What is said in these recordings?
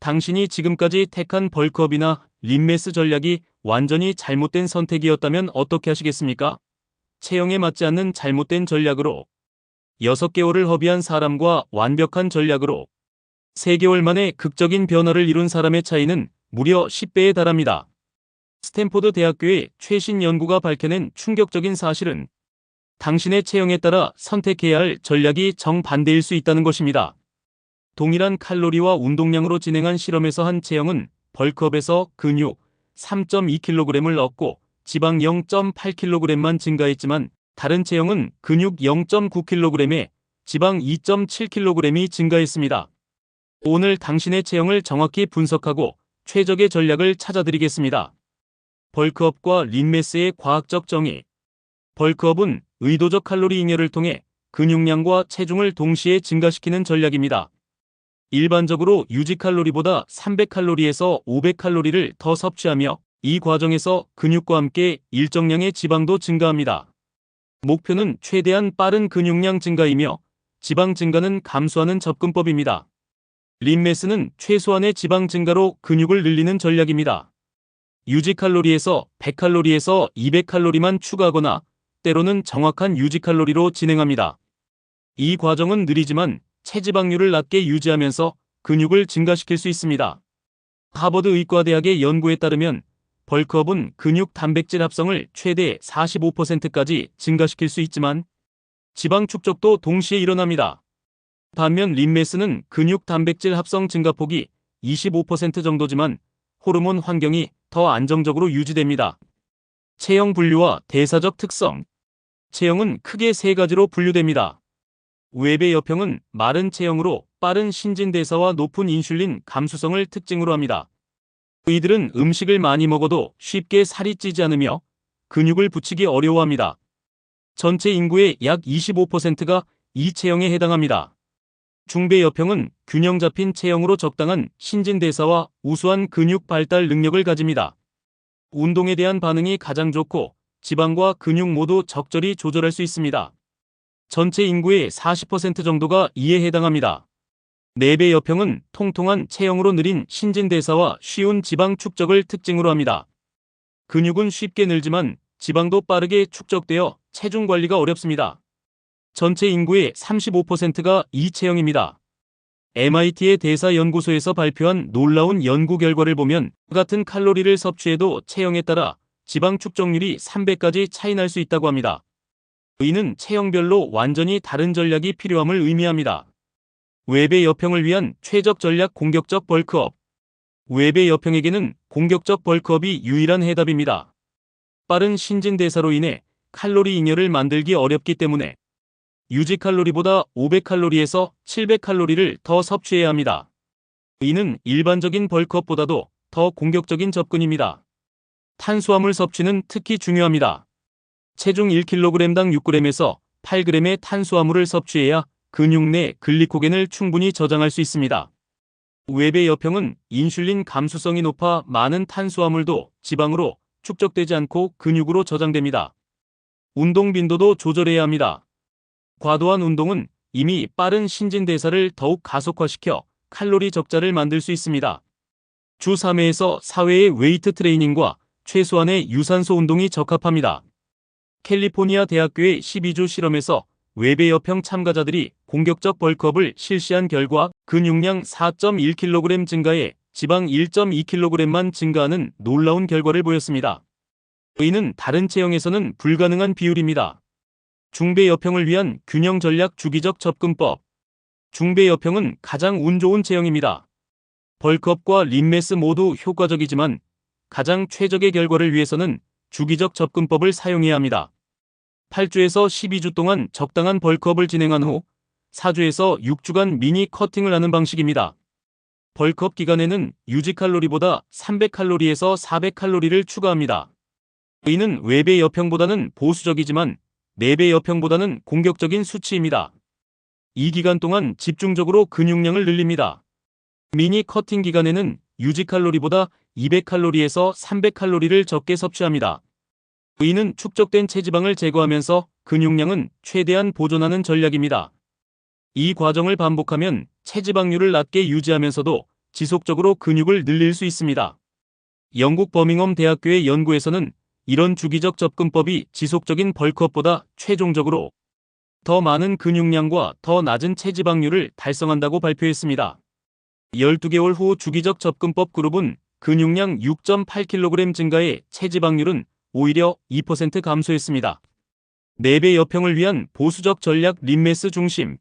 당신이 지금까지 택한 벌크업이나 림매스 전략이 완전히 잘못된 선택이었다면 어떻게 하시겠습니까? 체형에 맞지 않는 잘못된 전략으로 6개월을 허비한 사람과 완벽한 전략으로 3개월 만에 극적인 변화를 이룬 사람의 차이는 무려 10배에 달합니다. 스탠포드 대학교의 최신 연구가 밝혀낸 충격적인 사실은 당신의 체형에 따라 선택해야 할 전략이 정반대일 수 있다는 것입니다. 동일한 칼로리와 운동량으로 진행한 실험에서 한 체형은 벌크업에서 근육 3.2kg을 얻고 지방 0.8kg만 증가했지만 다른 체형은 근육 0.9kg에 지방 2.7kg이 증가했습니다. 오늘 당신의 체형을 정확히 분석하고 최적의 전략을 찾아드리겠습니다. 벌크업과 림매스의 과학적 정의. 벌크업은 의도적 칼로리 잉여를 통해 근육량과 체중을 동시에 증가시키는 전략입니다. 일반적으로 유지 칼로리보다 300칼로리에서 500칼로리를 더 섭취하며 이 과정에서 근육과 함께 일정량의 지방도 증가합니다. 목표는 최대한 빠른 근육량 증가이며 지방 증가는 감소하는 접근법입니다. 림매스는 최소한의 지방 증가로 근육을 늘리는 전략입니다. 유지 칼로리에서 100칼로리에서 200칼로리만 추가하거나 때로는 정확한 유지 칼로리로 진행합니다. 이 과정은 느리지만 체지방률을 낮게 유지하면서 근육을 증가시킬 수 있습니다. 하버드 의과대학의 연구에 따르면 벌크업은 근육 단백질 합성을 최대 45%까지 증가시킬 수 있지만 지방 축적도 동시에 일어납니다. 반면 림매스는 근육 단백질 합성 증가폭이 25% 정도지만 호르몬 환경이 더 안정적으로 유지됩니다. 체형 분류와 대사적 특성. 체형은 크게 3가지로 분류됩니다. 웹의 여평은 마른 체형으로 빠른 신진대사와 높은 인슐린 감수성을 특징으로 합니다. 이들은 음식을 많이 먹어도 쉽게 살이 찌지 않으며 근육을 붙이기 어려워합니다. 전체 인구의 약 25%가 이 체형에 해당합니다. 중배 여평은 균형 잡힌 체형으로 적당한 신진대사와 우수한 근육 발달 능력을 가집니다. 운동에 대한 반응이 가장 좋고 지방과 근육 모두 적절히 조절할 수 있습니다. 전체 인구의 40% 정도가 이에 해당합니다. 4배 여평은 통통한 체형으로 느린 신진대사와 쉬운 지방 축적을 특징으로 합니다. 근육은 쉽게 늘지만 지방도 빠르게 축적되어 체중 관리가 어렵습니다. 전체 인구의 35%가 이 체형입니다. MIT의 대사연구소에서 발표한 놀라운 연구 결과를 보면 같은 칼로리를 섭취해도 체형에 따라 지방 축적률이 3배까지 차이 날 수 있다고 합니다. 이는 체형별로 완전히 다른 전략이 필요함을 의미합니다. 웹의 여평을 위한 최적 전략 공격적 벌크업. 웹의 여평에게는 공격적 벌크업이 유일한 해답입니다. 빠른 신진대사로 인해 칼로리 잉여를 만들기 어렵기 때문에 유지 칼로리보다 500칼로리에서 700칼로리를 더 섭취해야 합니다. 이는 일반적인 벌크업보다도 더 공격적인 접근입니다. 탄수화물 섭취는 특히 중요합니다. 체중 1kg당 6g에서 8g의 탄수화물을 섭취해야 근육 내 글리코겐을 충분히 저장할 수 있습니다. 웹의 여평은 인슐린 감수성이 높아 많은 탄수화물도 지방으로 축적되지 않고 근육으로 저장됩니다. 운동 빈도도 조절해야 합니다. 과도한 운동은 이미 빠른 신진대사를 더욱 가속화시켜 칼로리 적자를 만들 수 있습니다. 주 3회에서 4회의 웨이트 트레이닝과 최소한의 유산소 운동이 적합합니다. 캘리포니아 대학교의 12주 실험에서 웹의 여평 참가자들이 공격적 벌크업을 실시한 결과 근육량 4.1kg 증가에 지방 1.2kg만 증가하는 놀라운 결과를 보였습니다. 이는 다른 체형에서는 불가능한 비율입니다. 중배 여평을 위한 균형 전략 주기적 접근법. 중배 여평은 가장 운 좋은 체형입니다. 벌크업과 림매스 모두 효과적이지만 가장 최적의 결과를 위해서는 주기적 접근법을 사용해야 합니다. 8주에서 12주 동안 적당한 벌크업을 진행한 후 4주에서 6주간 미니 커팅을 하는 방식입니다. 벌크업 기간에는 유지 칼로리보다 300칼로리에서 400칼로리를 추가합니다. 이는 웹의 여평보다는 보수적이지만 4배 여평보다는 공격적인 수치입니다. 이 기간 동안 집중적으로 근육량을 늘립니다. 미니 커팅 기간에는 유지 칼로리보다 200칼로리에서 300칼로리를 적게 섭취합니다. 이는 축적된 체지방을 제거하면서 근육량은 최대한 보존하는 전략입니다. 이 과정을 반복하면 체지방률을 낮게 유지하면서도 지속적으로 근육을 늘릴 수 있습니다. 영국 버밍엄 대학교의 연구에서는 이런 주기적 접근법이 지속적인 벌크업보다 최종적으로 더 많은 근육량과 더 낮은 체지방률을 달성한다고 발표했습니다. 12개월 후 주기적 접근법 그룹은 근육량 6.8kg 증가에 체지방률은 오히려 2% 감소했습니다. 4배 여평을 위한 보수적 전략 림메스 중심.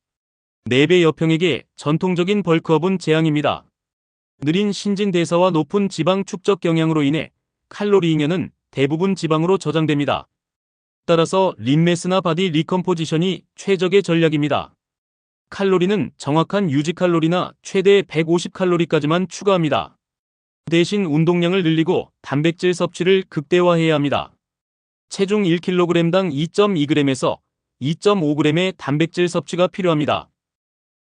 4배 여평에게 전통적인 벌크업은 재앙입니다. 느린 신진대사와 높은 지방 축적 경향으로 인해 칼로리 잉여는 대부분 지방으로 저장됩니다. 따라서 림메스나 바디 리컴포지션이 최적의 전략입니다. 칼로리는 정확한 유지 칼로리나 최대 150칼로리까지만 추가합니다. 대신 운동량을 늘리고 단백질 섭취를 극대화해야 합니다. 체중 1kg당 2.2g에서 2.5g의 단백질 섭취가 필요합니다.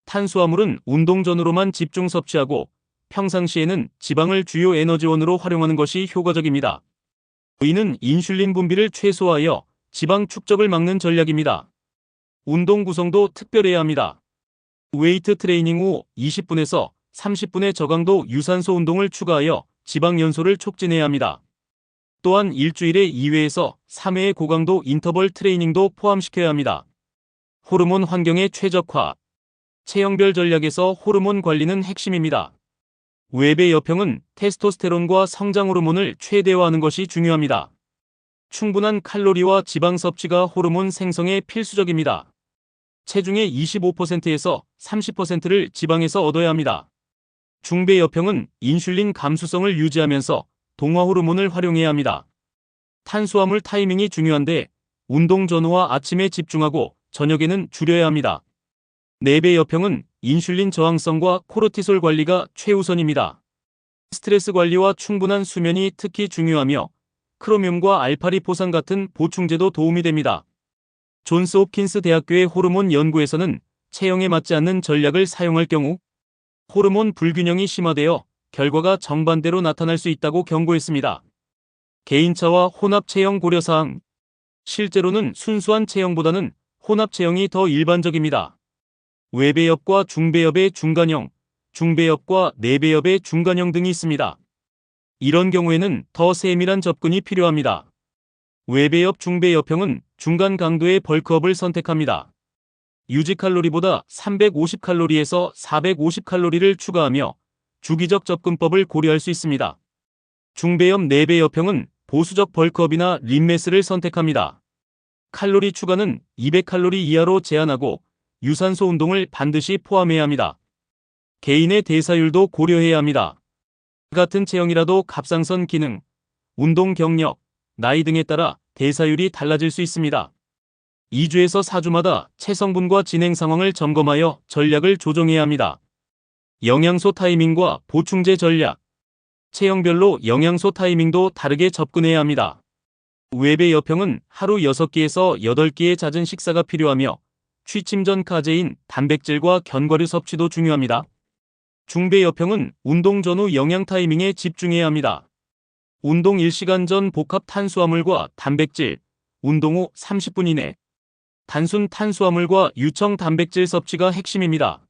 탄수화물은 운동 전후로만 집중 섭취하고 평상시에는 지방을 주요 에너지원으로 활용하는 것이 효과적입니다. 이는 인슐린 분비를 최소화하여 지방 축적을 막는 전략입니다. 운동 구성도 특별해야 합니다. 웨이트 트레이닝 후 20분에서 30분의 저강도 유산소 운동을 추가하여 지방 연소를 촉진해야 합니다. 또한 일주일에 2회에서 3회의 고강도 인터벌 트레이닝도 포함시켜야 합니다. 호르몬 환경의 최적화. 체형별 전략에서 호르몬 관리는 핵심입니다. 웹의 여평은 테스토스테론과 성장 호르몬을 최대화하는 것이 중요합니다. 충분한 칼로리와 지방 섭취가 호르몬 생성에 필수적입니다. 체중의 25%에서 30%를 지방에서 얻어야 합니다. 중배 여평은 인슐린 감수성을 유지하면서 동화 호르몬을 활용해야 합니다. 탄수화물 타이밍이 중요한데 운동 전후와 아침에 집중하고 저녁에는 줄여야 합니다. 4배 여평은 인슐린 저항성과 코르티솔 관리가 최우선입니다. 스트레스 관리와 충분한 수면이 특히 중요하며 크로뮴과 알파리포산 같은 보충제도 도움이 됩니다. 존스 홉킨스 대학교의 호르몬 연구에서는 체형에 맞지 않는 전략을 사용할 경우 호르몬 불균형이 심화되어 결과가 정반대로 나타날 수 있다고 경고했습니다. 개인차와 혼합 체형 고려사항. 실제로는 순수한 체형보다는 혼합 체형이 더 일반적입니다. 외배엽과 중배엽의 중간형, 중배엽과 내배엽의 중간형 등이 있습니다. 이런 경우에는 더 세밀한 접근이 필요합니다. 외배엽 중배엽형은 중간 강도의 벌크업을 선택합니다. 유지 칼로리보다 350칼로리에서 450칼로리를 추가하며 주기적 접근법을 고려할 수 있습니다. 중배엽 내배엽형은 보수적 벌크업이나 림메스를 선택합니다. 칼로리 추가는 200칼로리 이하로 제한하고 유산소 운동을 반드시 포함해야 합니다. 개인의 대사율도 고려해야 합니다. 같은 체형이라도 갑상선 기능, 운동 경력, 나이 등에 따라 대사율이 달라질 수 있습니다. 2주에서 4주마다 체성분과 진행 상황을 점검하여 전략을 조정해야 합니다. 영양소 타이밍과 보충제 전략. 체형별로 영양소 타이밍도 다르게 접근해야 합니다. 웹의 여평은 하루 6끼에서 8끼의 잦은 식사가 필요하며 취침 전 카제인, 단백질과 견과류 섭취도 중요합니다. 중배 여평은 운동 전후 영양 타이밍에 집중해야 합니다. 운동 1시간 전 복합 탄수화물과 단백질, 운동 후 30분 이내. 단순 탄수화물과 유청 단백질 섭취가 핵심입니다.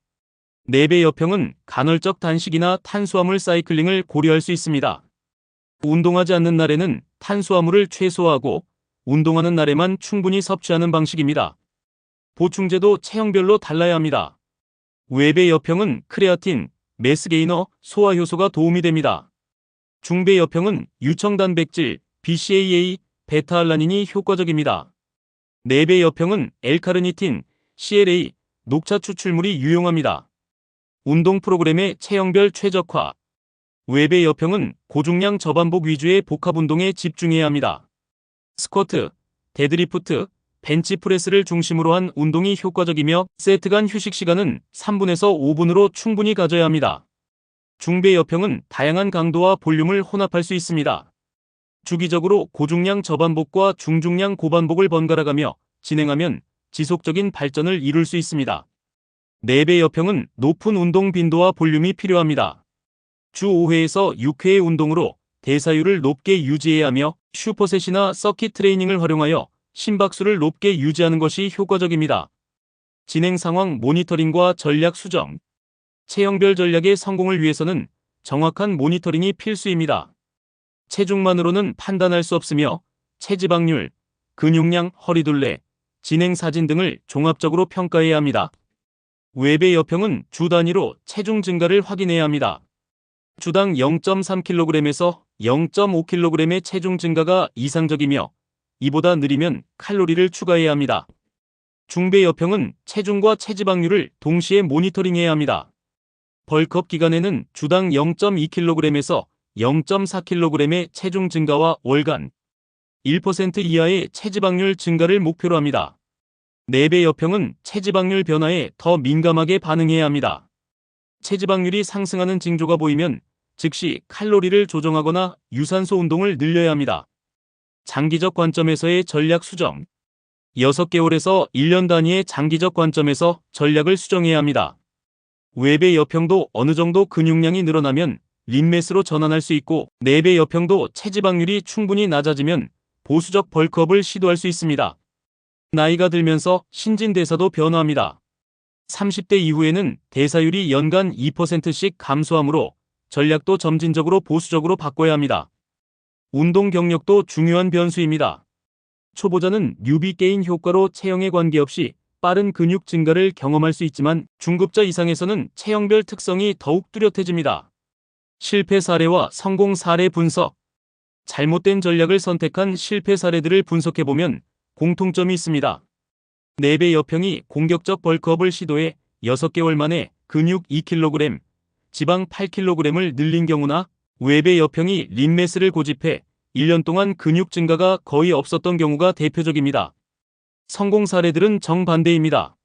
4배 여평은 간헐적 단식이나 탄수화물 사이클링을 고려할 수 있습니다. 운동하지 않는 날에는 탄수화물을 최소화하고 운동하는 날에만 충분히 섭취하는 방식입니다. 보충제도 체형별로 달라야 합니다. 웹의 여평은 크레아틴, 메스게이너, 소화 효소가 도움이 됩니다. 중배 여평은 유청 단백질, BCAA, 베타알라닌이 효과적입니다. 4배 여평은 L카르니틴, CLA, 녹차 추출물이 유용합니다. 운동 프로그램의 체형별 최적화. 웹의 여평은 고중량 저반복 위주의 복합 운동에 집중해야 합니다. 스쿼트, 데드리프트, 벤치프레스를 중심으로 한 운동이 효과적이며 세트 간 휴식 시간은 3분에서 5분으로 충분히 가져야 합니다. 중배 여평은 다양한 강도와 볼륨을 혼합할 수 있습니다. 주기적으로 고중량 저반복과 중중량 고반복을 번갈아가며 진행하면 지속적인 발전을 이룰 수 있습니다. 4배 여평은 높은 운동 빈도와 볼륨이 필요합니다. 주 5회에서 6회의 운동으로 대사율을 높게 유지해야 하며 슈퍼셋이나 서킷 트레이닝을 활용하여 심박수를 높게 유지하는 것이 효과적입니다. 진행 상황 모니터링과 전략 수정. 체형별 전략의 성공을 위해서는 정확한 모니터링이 필수입니다. 체중만으로는 판단할 수 없으며 체지방률, 근육량, 허리둘레, 진행 사진 등을 종합적으로 평가해야 합니다. 외배 여평은 주 단위로 체중 증가를 확인해야 합니다. 주당 0.3kg에서 0.5kg의 체중 증가가 이상적이며 이보다 느리면 칼로리를 추가해야 합니다. 중배 여평은 체중과 체지방률을 동시에 모니터링해야 합니다. 벌크업 기간에는 주당 0.2kg에서 0.4kg의 체중 증가와 월간 1% 이하의 체지방률 증가를 목표로 합니다. 내배 여평은 체지방률 변화에 더 민감하게 반응해야 합니다. 체지방률이 상승하는 징조가 보이면 즉시 칼로리를 조정하거나 유산소 운동을 늘려야 합니다. 장기적 관점에서의 전략 수정. 6개월에서 1년 단위의 장기적 관점에서 전략을 수정해야 합니다. 외배 여평도 어느 정도 근육량이 늘어나면 림매스로 전환할 수 있고 내배 여평도 체지방률이 충분히 낮아지면 보수적 벌크업을 시도할 수 있습니다. 나이가 들면서 신진대사도 변화합니다. 30대 이후에는 대사율이 연간 2%씩 감소하므로 전략도 점진적으로 보수적으로 바꿔야 합니다. 운동 경력도 중요한 변수입니다. 초보자는 뉴비 게인 효과로 체형에 관계없이 빠른 근육 증가를 경험할 수 있지만 중급자 이상에서는 체형별 특성이 더욱 뚜렷해집니다. 실패 사례와 성공 사례 분석. 잘못된 전략을 선택한 실패 사례들을 분석해보면 공통점이 있습니다. 내배 여평이 공격적 벌크업을 시도해 6개월 만에 근육 2kg, 지방 8kg을 늘린 경우나 외배 여평이 림매스를 고집해 1년 동안 근육 증가가 거의 없었던 경우가 대표적입니다. 성공 사례들은 정반대입니다.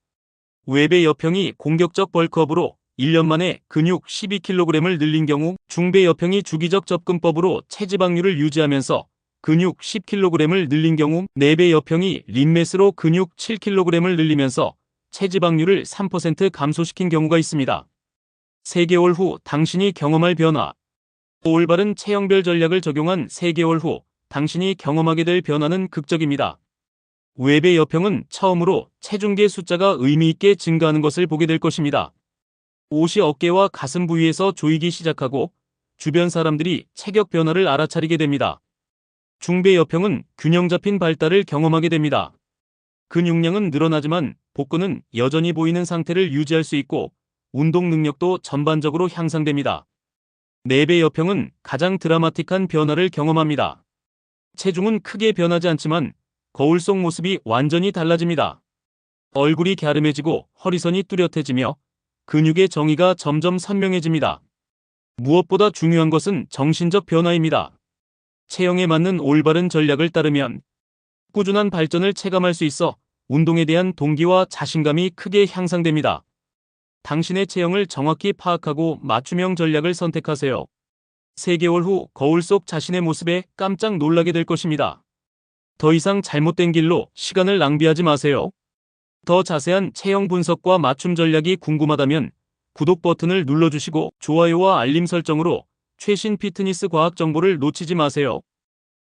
외배 여평이 공격적 벌크업으로 1년 만에 근육 12kg을 늘린 경우 중배 여평이 주기적 접근법으로 체지방률을 유지하면서 근육 10kg을 늘린 경우 내배 여평이 림매스로 근육 7kg을 늘리면서 체지방률을 3% 감소시킨 경우가 있습니다. 3개월 후 당신이 경험할 변화. 올바른 체형별 전략을 적용한 3개월 후 당신이 경험하게 될 변화는 극적입니다. 외배 여평은 처음으로 체중계 숫자가 의미있게 증가하는 것을 보게 될 것입니다. 옷이 어깨와 가슴 부위에서 조이기 시작하고 주변 사람들이 체격 변화를 알아차리게 됩니다. 중배 여평은 균형 잡힌 발달을 경험하게 됩니다. 근육량은 늘어나지만 복근은 여전히 보이는 상태를 유지할 수 있고 운동 능력도 전반적으로 향상됩니다. 내배 여평은 가장 드라마틱한 변화를 경험합니다. 체중은 크게 변하지 않지만 거울 속 모습이 완전히 달라집니다. 얼굴이 갸름해지고 허리선이 뚜렷해지며 근육의 정의가 점점 선명해집니다. 무엇보다 중요한 것은 정신적 변화입니다. 체형에 맞는 올바른 전략을 따르면 꾸준한 발전을 체감할 수 있어 운동에 대한 동기와 자신감이 크게 향상됩니다. 당신의 체형을 정확히 파악하고 맞춤형 전략을 선택하세요. 3개월 후 거울 속 자신의 모습에 깜짝 놀라게 될 것입니다. 더 이상 잘못된 길로 시간을 낭비하지 마세요. 더 자세한 체형 분석과 맞춤 전략이 궁금하다면 구독 버튼을 눌러주시고 좋아요와 알림 설정으로 최신 피트니스 과학 정보를 놓치지 마세요.